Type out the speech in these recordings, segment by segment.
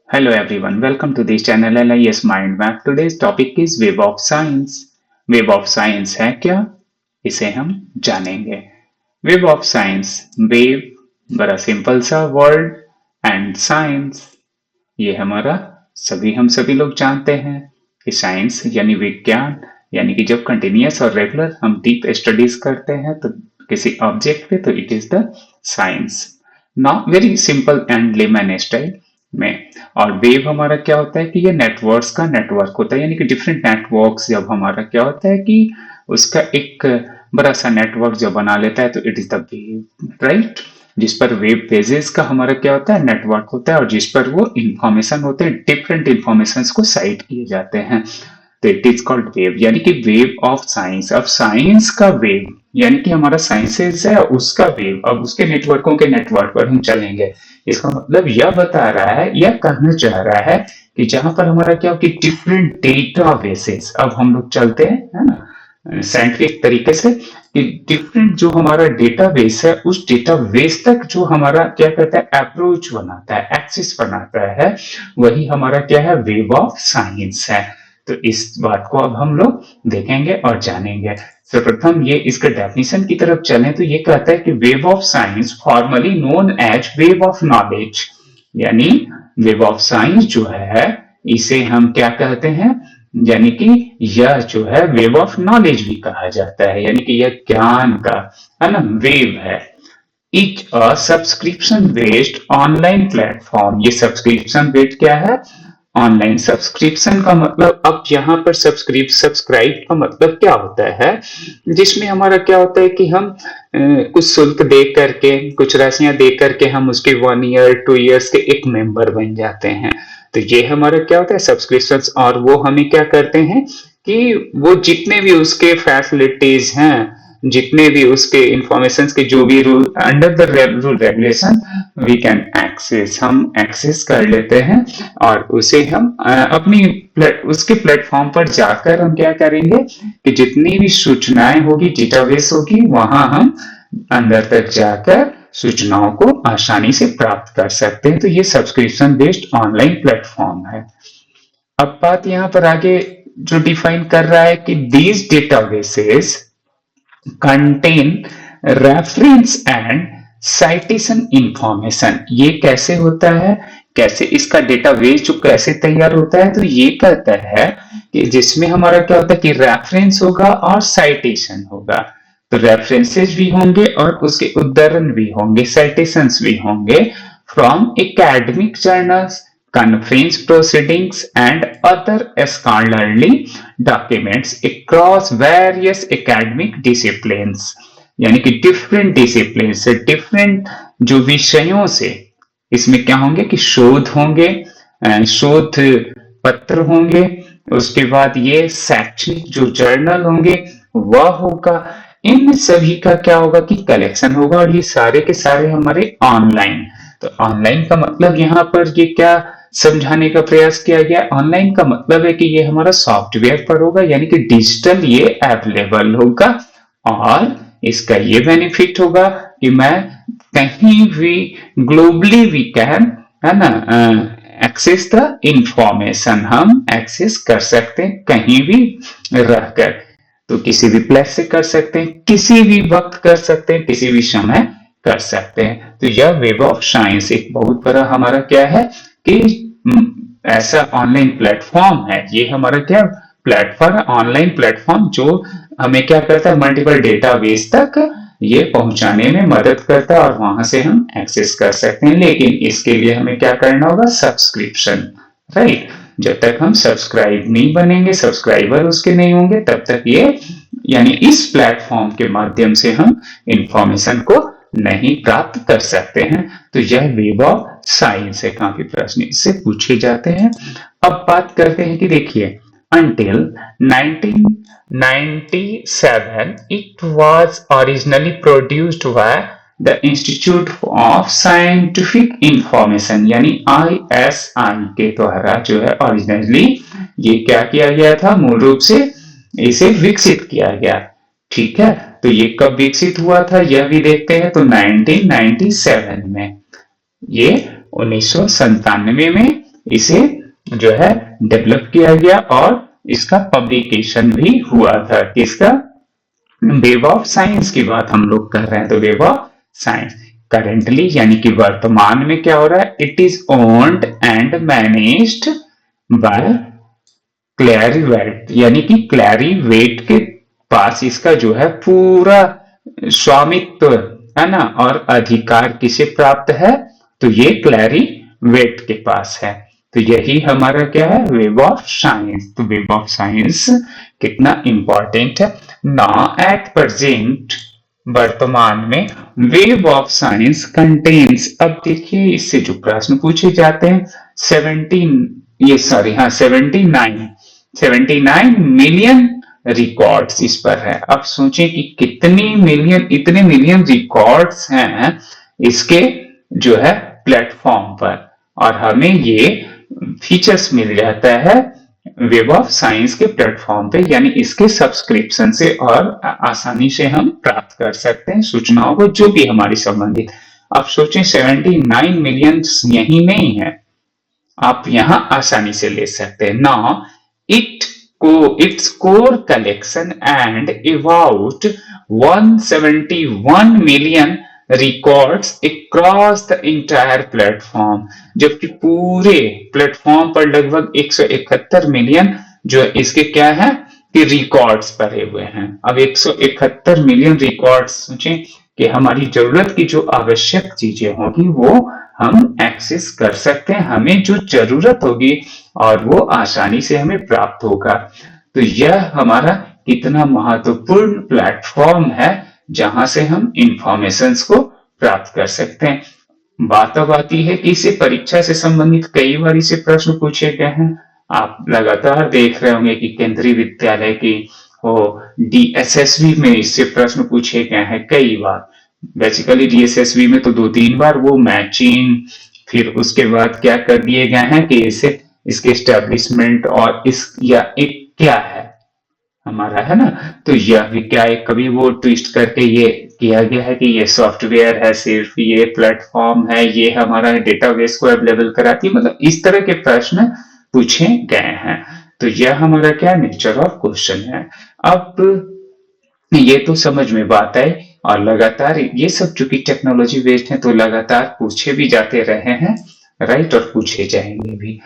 Hello everyone, welcome to this channel LIS Mind Map. Today's topic is Web of Science. Web of Science है क्या? इसे हम जानेंगे. Web of Science, wave बड़ा simple सा word and science ये हमारा हम सभी लोग जानते हैं कि साइंस यानी विज्ञान यानी कि जब कंटिन्यूअस और रेगुलर हम डीप स्टडीज करते हैं तो किसी ऑब्जेक्ट पे तो it is the science. Not very simple and lemon style में. और वेव हमारा क्या होता है कि ये नेटवर्क्स का नेटवर्क होता है यानी कि डिफरेंट नेटवर्क्स जब हमारा क्या होता है कि उसका एक बड़ा सा नेटवर्क जब बना लेता है तो it is the wave, right. जिस पर वेब पेजेस का हमारा क्या होता है नेटवर्क होता है और जिस पर वो इंफॉर्मेशन होते हैं डिफरेंट इंफॉर्मेशन को साइट किए जाते हैं तो इट इज कॉल्ड वेव यानी कि वेव ऑफ साइंस. अब साइंस का वेव यानी कि हमारा साइंसेस है उसका वेव. अब उसके नेटवर्कों के नेटवर्क पर हम चलेंगे. इसका मतलब यह बता रहा है या कहना चाह रहा है कि जहां पर हमारा क्या हो कि डिफरेंट डेटा बेसेस. अब हम लोग चलते हैं है ना साइंटिफिक तरीके से कि डिफरेंट जो हमारा डेटाबेस है उस डेटाबेस तक जो हमारा क्या कहता है अप्रोच बनाता है एक्सेस बनाता है वही हमारा क्या है वेव ऑफ साइंस है. तो इस बात को अब हम लोग देखेंगे और जानेंगे. सर्वप्रथम ये इसके डेफिनेशन की तरफ चलें तो ये कहता है कि web of science formally known as web of knowledge यानी वेव ऑफ साइंस जो है इसे हम क्या कहते हैं यानी कि यह जो है वेव ऑफ नॉलेज भी कहा जाता है यानी कि यह ज्ञान का है ना वेव है. Etch a subscription based online platform. ये सब्सक्रिप्शन बेस्ड क्या है ऑनलाइन. सब्सक्रिप्शन का मतलब अब यहाँ पर सब्सक्राइब का मतलब क्या होता है जिसमें हमारा क्या होता है कि हम कुछ शुल्क दे करके कुछ राशियां दे करके हम उसके 1 ईयर 2 ईयर्स के एक मेंबर बन जाते हैं. तो ये हमारा क्या होता है सब्सक्रिप्शन. और वो हमें क्या करते हैं कि वो जितने भी उसके फैसिलिटीज हैं जितने भी उसके इंफॉर्मेशन के जो भी rule under the rule regulation we can access हम एक्सेस कर लेते हैं और उसे हम अपनी उसके प्लेटफॉर्म पर जाकर हम क्या करेंगे कि जितनी भी सूचनाएं होगी डेटाबेस होगी वहां हम अंदर तक जाकर सूचनाओं को आसानी से प्राप्त कर सकते हैं. तो ये सब्सक्रिप्शन बेस्ड ऑनलाइन प्लेटफॉर्म है. अब बात यहाँ पर आगे जो डिफाइन कर रहा है कि these databases contain reference and citation information. ये कैसे होता है कैसे इसका डेटाबेस जो कैसे तैयार होता है तो ये कहता है कि जिसमें हमारा क्या होता है कि रेफरेंस होगा और साइटेशन होगा. तो रेफरेंसेस भी होंगे और उसके उद्धरण भी होंगे साइटेशंस भी होंगे from academic journals conference proceedings and other scholarly documents across various academic disciplines. यानी कि डिफरेंट डिसिप्लिन से डिफरेंट जो विषयों से इसमें क्या होंगे कि शोध होंगे शोध पत्र होंगे. उसके बाद ये शैक्षणिक जो जर्नल होंगे वह होगा. इन सभी का क्या होगा कि कलेक्शन होगा और ये सारे के सारे हमारे ऑनलाइन. तो ऑनलाइन का मतलब यहाँ पर ये क्या समझाने का प्रयास किया गया. ऑनलाइन का मतलब है कि ये हमारा सॉफ्टवेयर पर होगा यानी कि डिजिटल ये अवेलेबल होगा और इसका ये बेनिफिट होगा कि मैं कहीं भी ग्लोबली वी कैन है ना एक्सेस द इंफॉर्मेशन. हम एक्सेस कर सकते हैं कहीं भी रहकर. तो किसी भी प्लेस से कर सकते हैं किसी भी वक्त कर सकते हैं किसी भी समय कर सकते हैं. तो यह वेब ऑफ साइंस एक बहुत बड़ा हमारा क्या है कि ऐसा ऑनलाइन प्लेटफॉर्म है. ये हमारा क्या प्लेटफॉर्म ऑनलाइन प्लेटफॉर्म जो हमें क्या करता है मल्टीपल डेटाबेस तक ये पहुंचाने में मदद करता है और वहां से हम एक्सेस कर सकते हैं. लेकिन इसके लिए हमें क्या करना होगा सब्सक्रिप्शन, राइट. जब तक हम सब्सक्राइब नहीं बनेंगे सब्सक्राइबर उसके नहीं होंगे तब तक ये यानी इस प्लेटफॉर्म के माध्यम से हम इंफॉर्मेशन को नहीं प्राप्त कर सकते हैं. तो यह वेब ऑफ साइंस है. काफी प्रश्न इससे पूछे जाते हैं. अब बात करते हैं कि देखिए until 1997 it was originally produced by the Institute of Scientific Information यानी ISI के द्वारा जो है ओरिजिनली ये क्या किया गया था मूल रूप से इसे विकसित किया गया. ठीक है. तो ये कब विकसित हुआ था यह भी देखते हैं. तो 1997 में ये 1997 में इसे जो है डेवलप किया गया और इसका पब्लिकेशन भी हुआ था। किसका? वेब ऑफ साइंस की बात हम लोग कर रहे हैं। तो वेब ऑफ साइंस करेंटली यानी कि वर्तमान में क्या हो रहा है? It is owned and managed by Clarivate, यानी कि क्लैरीवेट के पास इसका जो है पूरा स्वामित्व है ना, और अधिकार किसे प्राप्त है? तो ये क्लैरीवेट के पास है। तो यही हमारा क्या है? Web of science. तो वेब ऑफ साइंस कितना इंपॉर्टेंट है। नाउ एट प्रेजेंट, वर्तमान में वेब ऑफ साइंस कंटेन्स, अब देखिए इससे जो प्रश्न पूछे जाते हैं 79 मिलियन रिकॉर्ड्स इस पर है। अब सोचें कि इतने मिलियन रिकॉर्ड्स हैं इसके जो है प्लेटफॉर्म पर, और हमें ये फीचर्स मिल जाता है वेब ऑफ साइंस के प्लेटफॉर्म पे, यानी इसके सब्सक्रिप्शन से और आसानी से हम प्राप्त कर सकते हैं सूचनाओं को जो भी हमारी संबंधित। अब सोचें 79 मिलियन यही नहीं है, आप यहां आसानी से ले सकते हैं। Now its core collection and about 171 million records across the entire platform, जबकि पूरे प्लेटफॉर्म पर लगभग 171 मिलियन जो इसके क्या है कि रिकॉर्ड्स भरे हुए हैं। अब 171 मिलियन रिकॉर्ड्स, सोचें कि हमारी जरूरत की जो आवश्यक चीजें होगी वो हम एक्सेस कर सकते हैं, हमें जो जरूरत होगी और वो आसानी से हमें प्राप्त होगा। तो यह हमारा कितना महत्वपूर्ण प्लेटफॉर्म है जहां से हम इंफॉर्मेशंस को प्राप्त कर सकते हैं। बात अब आती है कि इसे परीक्षा से संबंधित कई बार इसे प्रश्न पूछे गए हैं। आप लगातार देख रहे होंगे कि केंद्रीय विद्यालय की डीएसएसबी में इससे प्रश्न पूछे गए हैं कई बार। बेसिकली डीएसएसबी में तो 2-3 बार वो मैचिंग, फिर उसके बाद क्या कर दिए गए हैं कि इसे इसके एस्टेब्लिशमेंट और इस या एक क्या है हमारा, है ना। तो यह भी क्या है, कभी वो ट्विस्ट करके ये किया गया है कि ये सॉफ्टवेयर है, सिर्फ ये प्लेटफॉर्म है, ये हमारा डेटाबेस को अवेलेबल कराती है, मतलब इस तरह के प्रश्न पूछे गए हैं। तो यह हमारा क्या नेचर ऑफ क्वेश्चन है। अब ये तो समझ में बात आई, और लगातार ये सब चूंकि टेक्नोलॉजी बेस्ड है तो लगातार पूछे भी जाते रहे हैं, राइट, और पूछे जाएंगे भी।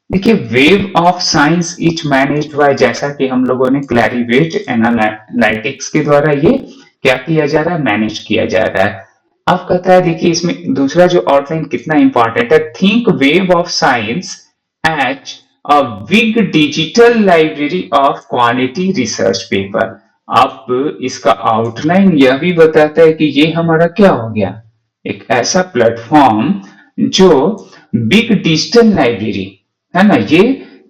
देखिए wave of science is managed by, जैसा कि हम लोगों ने क्लैरीवेट एनालिटिक्स के द्वारा ये क्या किया जा रहा है, मैनेज किया जा रहा है। अब कहता है, देखिए इसमें दूसरा जो आउटलाइन कितना इंपॉर्टेंट है, think web of science as a big digital library of quality research paper. अब इसका आउटलाइन यह भी बताता है कि ये हमारा क्या हो गया, एक ऐसा प्लेटफॉर्म जो बिग डिजिटल लाइब्रेरी है ना, ये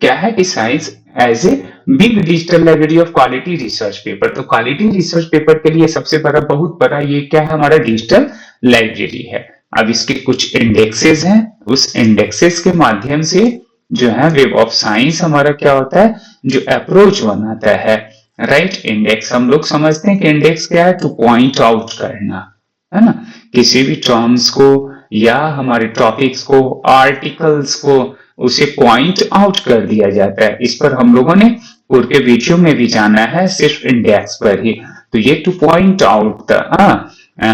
क्या है कि science as a big digital library of quality research paper. तो क्वालिटी रिसर्च पेपर के लिए सबसे बड़ा, बहुत बड़ा ये क्या है, हमारा डिजिटल लाइब्रेरी है। अब इसके कुछ इंडेक्सेस हैं, उस इंडेक्सेस के माध्यम से जो है वेब ऑफ साइंस हमारा क्या होता है, जो अप्रोच बनाता है, राइट। इंडेक्स हम लोग समझते हैं कि इंडेक्स क्या है, तो पॉइंट आउट करना, है ना, किसी भी टर्म्स को या हमारे टॉपिक्स को, आर्टिकल्स को, उसे पॉइंट आउट कर दिया जाता है। इस पर हम लोगों ने पूर्व के वीडियो में भी जाना है, सिर्फ इंडेक्स पर ही। तो ये टू पॉइंट आउट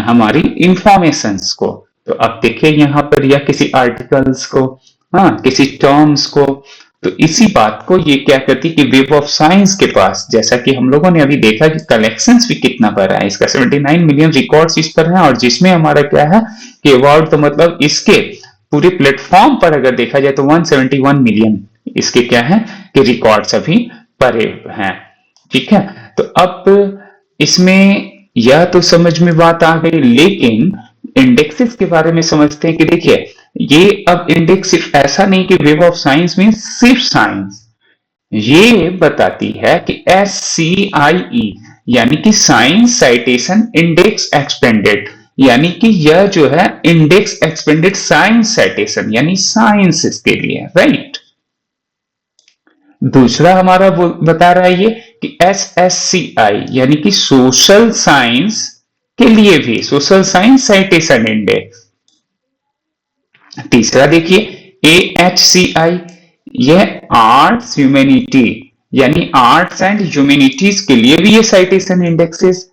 हमारी इंफॉर्मेशंस को। तो अब देखिए यहाँ पर, या किसी आर्टिकल्स को, किसी टर्म्स को, तो इसी बात को ये क्या करती कि वेब ऑफ साइंस के पास, जैसा कि हम लोगों ने अभी देखा कि कलेक्शंस भी कितना बड़ा है इसका, 79 मिलियन रिकॉर्ड्स इस पर है, और जिसमें हमारा क्या है कि अवार्ड, तो मतलब इसके पूरे प्लेटफॉर्म पर अगर देखा जाए तो 171 मिलियन इसके क्या है कि रिकॉर्ड्स अभी पड़े हैं, ठीक है। तो अब इसमें यह तो समझ में बात आ गई, लेकिन इंडेक्सेस के बारे में समझते हैं कि देखिए ये अब इंडेक्स सिर्फ ऐसा नहीं कि वेब ऑफ साइंस में सिर्फ साइंस, ये बताती है कि SCIE यानी कि साइंस साइटेशन इंडेक्स एक्सपेंडेड, यानी कि यह जो है इंडेक्स एक्सपेंडेड साइंस साइटेशन, यानी साइंस के लिए, राइट। दूसरा हमारा बता रहा है ये कि SSCI यानी कि सोशल साइंस के लिए भी, सोशल साइंस साइटेशन इंडेक्स। तीसरा देखिए AHCI ये आर्ट्स ह्यूमैनिटी यानी आर्ट्स एंड ह्यूमैनिटीज के लिए भी ये साइटेशन इंडेक्सेस,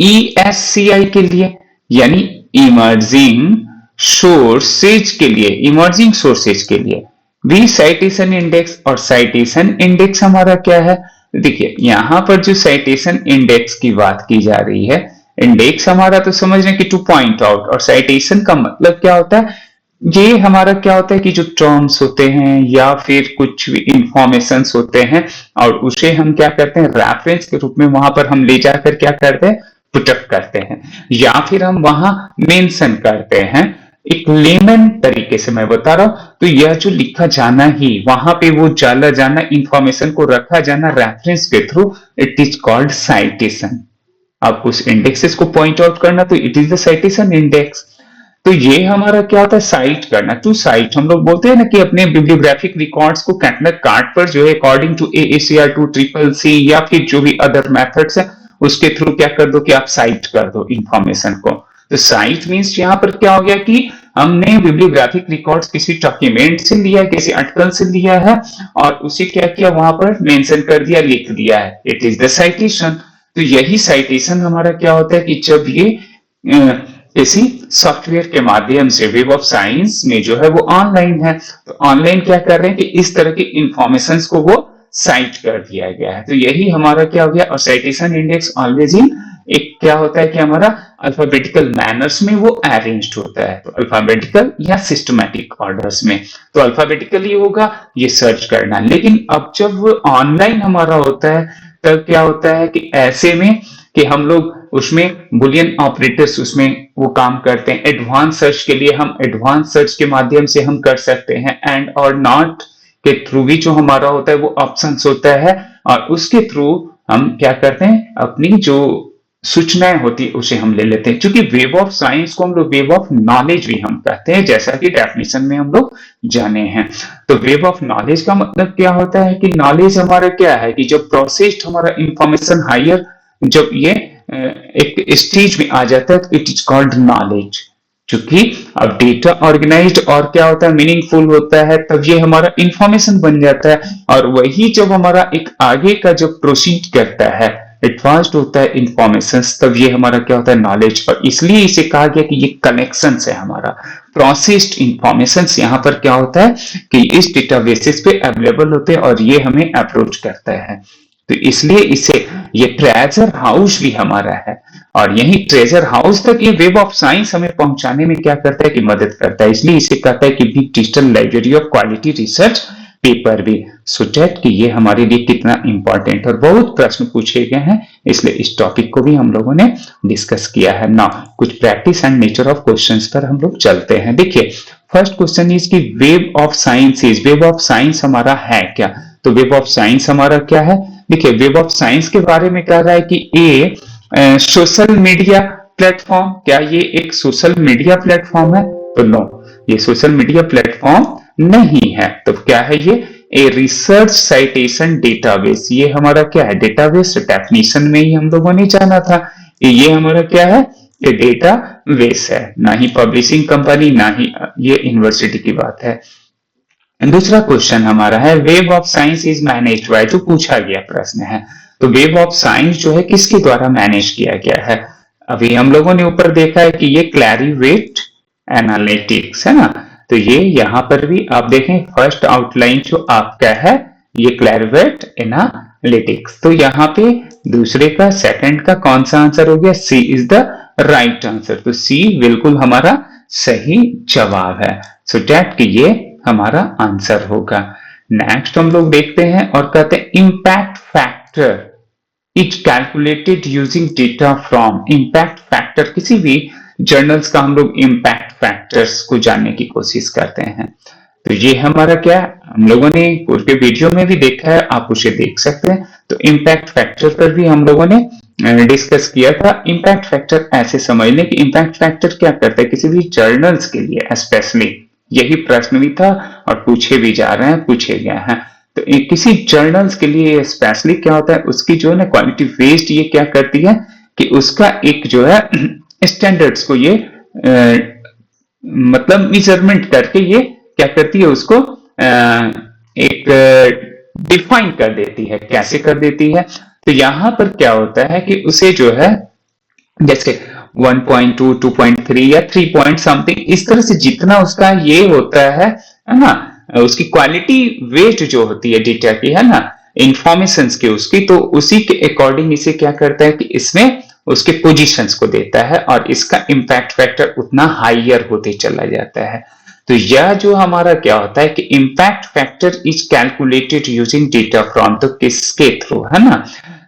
ESCI के लिए यानी इमर्जिंग सोर्सेज के लिए, इमर्जिंग सोर्सेज के लिए भी साइटेशन इंडेक्स। और साइटेशन इंडेक्स हमारा क्या है, देखिए यहां पर जो साइटेशन इंडेक्स की बात की जा रही है, इंडेक्स हमारा तो समझ रहे कि टू पॉइंट आउट, और साइटेशन का मतलब क्या होता है, ये हमारा क्या होता है कि जो टर्म्स होते हैं या फिर कुछ भी इंफॉर्मेशन होते हैं और उसे हम क्या करते हैं रेफरेंस के रूप में वहां पर हम ले जाकर क्या करते हैं पुटअप करते हैं या फिर हम वहां मेंशन करते हैं। एक लेमन तरीके से मैं बता रहा हूं, तो यह जो लिखा जाना ही वहां पे वो डाला जाना, इंफॉर्मेशन को रखा जाना रेफरेंस के through, it is called citation. आप उस इंडेक्सेस को पॉइंट आउट करना तो it is the citation index. तो ये हमारा क्या होता है साइट करना, टू साइट हम लोग बोलते हैं ना कि अपने बिब्लियोग्राफिक रिकॉर्ड्स को कैटलॉग कार्ड पर जो है अकॉर्डिंग टू AACR 2CCC या फिर जो भी अदर मेथड्स है उसके थ्रू क्या कर दो कि आप साइट कर दो इंफॉर्मेशन को। तो साइट मींस यहाँ पर क्या हो गया कि हमने बिब्लियोग्राफिक रिकॉर्ड्स किसी डॉक्यूमेंट से लिया, किसी आर्टिकल से लिया है और उसे क्या किया वहां पर मेंशन कर दिया, लिख दिया है, इट इज द साइटेशन। तो यही साइटेशन हमारा क्या होता है कि जब ये किसी सॉफ्टवेयर के माध्यम से, वेब ऑफ साइंस में जो है वो ऑनलाइन है, तो ऑनलाइन क्या कर रहे हैं कि इस तरह की इंफॉर्मेशन को वो साइट कर दिया गया है। तो यही हमारा क्या हो गया, और साइटेशन इंडेक्स ऑलवेज इन एक क्या होता है कि हमारा अल्फाबेटिकल मैनर्स में वो अरेंज्ड होता है, तो अल्फाबेटिकल या सिस्टमैटिक ऑर्डर्स में। तो अल्फाबेटिकली होगा ये सर्च करना, लेकिन अब जब ऑनलाइन हमारा होता है तब क्या होता है कि ऐसे में कि हम लोग उसमें बुलियन ऑपरेटर्स उसमें वो काम करते हैं। एडवांस सर्च के लिए हम एडवांस सर्च के माध्यम से हम कर सकते हैं, एंड और नॉट के थ्रू भी जो हमारा होता है वो ऑप्शंस होता है, और उसके थ्रू हम क्या करते हैं अपनी जो सूचनाएं होती है उसे हम ले लेते हैं। क्योंकि वेब ऑफ साइंस को हम लोग वेब ऑफ नॉलेज भी हम कहते हैं, जैसा कि डेफिनेशन में हम लोग जाने हैं। तो वेब ऑफ नॉलेज का मतलब क्या होता है कि नॉलेज हमारा क्या है कि जब प्रोसेस्ड हमारा इंफॉर्मेशन हायर, जब ये एक स्टेज में आ जाता है तो इट इज कॉल्ड नॉलेज। क्योंकि अब डेटा ऑर्गेनाइज्ड और क्या होता है मीनिंगफुल होता है, तब ये हमारा इंफॉर्मेशन बन जाता है, और वही जब हमारा एक आगे का जब प्रोसीड करता है, एडवांस्ड होता है इंफॉर्मेशन, तब ये हमारा क्या होता है नॉलेज। और इसलिए इसे कहा गया कि ये कनेक्शन है हमारा प्रोसेस्ड इंफॉर्मेशन यहाँ पर क्या होता है कि इस डेटाबेसेस पे अवेलेबल होते हैं और ये हमें अप्रोच करता है। तो इसलिए इसे ये ट्रेजर हाउस भी हमारा है, और यही ट्रेजर हाउस तक ये वेब ऑफ साइंस हमें पहुंचाने में क्या करता है कि मदद करता है। इसलिए इसे कहता है कि big digital library of quality research paper भी। सो दैट कि ये हमारे लिए कितना इंपॉर्टेंट, और बहुत प्रश्न पूछे गए हैं, इसलिए इस टॉपिक को भी हम लोगों ने डिस्कस किया है ना। कुछ practice and nature of questions पर हम लोग चलते हैं। देखिए फर्स्ट क्वेश्चन इज कि web of science is, web of science हमारा है क्या। तो वेब ऑफ साइंस हमारा क्या है, देखिए वेब ऑफ साइंस के बारे में कह रहा है कि ए सोशल मीडिया प्लेटफॉर्म, क्या ये एक सोशल मीडिया प्लेटफॉर्म है, तो नो ये सोशल मीडिया प्लेटफॉर्म नहीं है। तो क्या है ये, ए रिसर्च साइटेशन डेटाबेस। ये हमारा क्या है डेटाबेस, डेफिनेशन में ही हम लोगों ने जाना था कि ये हमारा क्या है, ये डेटाबेस है, ना ही पब्लिशिंग कंपनी, ना ही ये यूनिवर्सिटी की बात है। दूसरा क्वेश्चन हमारा है web of science is managed by, जो पूछा गया प्रश्न है। तो वेब ऑफ साइंस जो है किसके द्वारा मैनेज किया गया है। अभी हम लोगों ने ऊपर देखा है कि ये क्लैरिवेट एनालिटिक्स है ना, तो ये यहाँ पर भी आप देखें फर्स्ट आउटलाइन जो आपका है ये क्लैरिवेट एनालिटिक्स। तो यहाँ पे दूसरे का सेकंड का कौन सा आंसर हो गया, सी इज द राइट आंसर। तो सी बिल्कुल हमारा सही जवाब है। सो दैट कि ये हमारा आंसर होगा। नेक्स्ट हम लोग देखते हैं और कहते हैं impact factor is calculated using data from. Impact factor, किसी भी जर्नल्स का हम लोग इम्पैक्ट फैक्टर्स को जानने की कोशिश करते हैं। तो ये हमारा क्या हम लोगों ने पूरे के वीडियो में भी देखा है, आप उसे देख सकते हैं। तो इम्पैक्ट फैक्टर पर भी हम लोगों ने डिस्कस किया था। इम्पैक्ट फैक्टर ऐसे समझ लें कि इम्पैक्ट फैक्टर क्या करता है, किसी भी जर्नल्स के लिए स्पेशली, यही प्रश्न भी था और पूछे भी जा रहे हैं, पूछे गए हैं। तो किसी जर्नल्स के लिए स्पेशली क्या होता है, उसकी जो है ना क्वालिटी वेस्ट ये क्या करती है कि उसका एक जो है स्टैंडर्ड्स को ये मतलब मेजरमेंट करके ये क्या करती है उसको एक डिफाइन कर देती है। कैसे कर देती है? तो यहां पर क्या होता है कि उसे जो है जैसे 1.2, 2.3 या 3 पॉइंट समथिंग, इस तरह से जितना उसका ये होता है ना, उसकी क्वालिटी वेट जो होती है डेटा की, है ना, इंफॉर्मेशन की उसकी, तो उसी के अकॉर्डिंग इसे क्या करता है कि इसमें उसके पोजीशंस को देता है और इसका इम्पैक्ट फैक्टर उतना हाइयर होते चला जाता है। तो यह जो हमारा क्या होता है कि impact factor is calculated using data from, तो किसके थ्रू, है ना।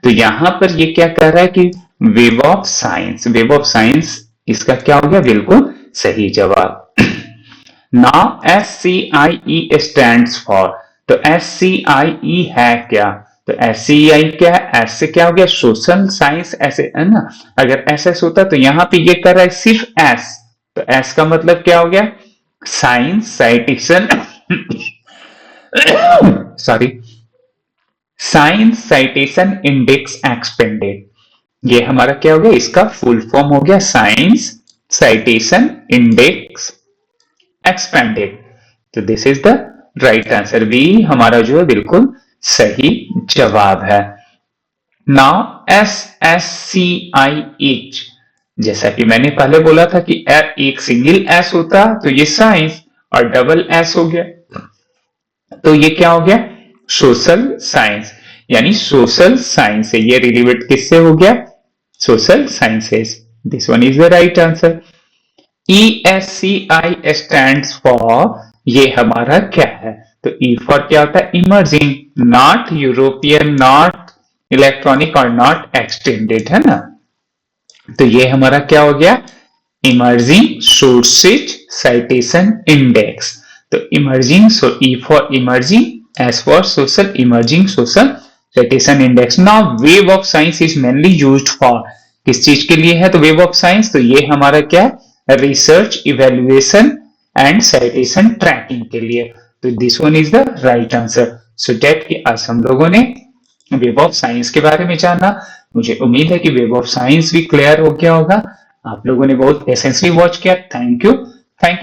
तो यहां पर ये क्या कर रहा है कि web of science, web of science इसका क्या हो गया, बिल्कुल सही जवाब। नाउ SCIE स्टैंड्स फॉर, तो SCIE है क्या? तो SCIE क्या है? एस से क्या हो गया, सोशल साइंस, ऐसे है ना। अगर SS होता तो यहां पे ये कर रहा है सिर्फ S, तो S का मतलब क्या हो गया, science citation sorry, science citation index expanded. ये हमारा क्या हो गया, इसका फुल फॉर्म हो गया साइंस साइटेशन इंडेक्स एक्सपेंडेड। तो this is the right answer, B हमारा जो है बिल्कुल सही जवाब है। नाउ SSCIH, जैसा कि मैंने पहले बोला था कि एक सिंगल एस होता तो ये साइंस और डबल एस हो गया, तो ये क्या हो गया, सोशल साइंस, यानी सोशल साइंस से ये रिलेटेड किससे हो गया, social sciences. This one is the right answer. ESCI stands for, ये हमारा क्या है, तो ई फॉर क्या होता है, emerging, not European, not electronic और नॉट एक्सटेंडेड, है ना। तो ये हमारा क्या हो गया, इमर्जिंग सोर्सेज साइटेशन इंडेक्स। तो emerging, so E for emerging, S for social, emerging social citation index. Now web of science is mainly used for, किस चीज के लिए है, तो वेब ऑफ साइंस, तो ये हमारा क्या है, research, evaluation and citation tracking के लिए। तो this one is the right answer. So that कि आज हम लोगों ने वेब ऑफ साइंस के बारे में जाना। मुझे उम्मीद है कि वेब ऑफ साइंस भी क्लियर हो गया होगा। आप लोगों ने बहुत पेशेंसली वॉच किया, thank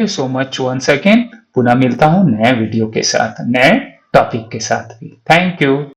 you so much once again. पुनः मिलता हूं नए वीडियो के साथ, नए टॉपिक के साथ भी। Thank you.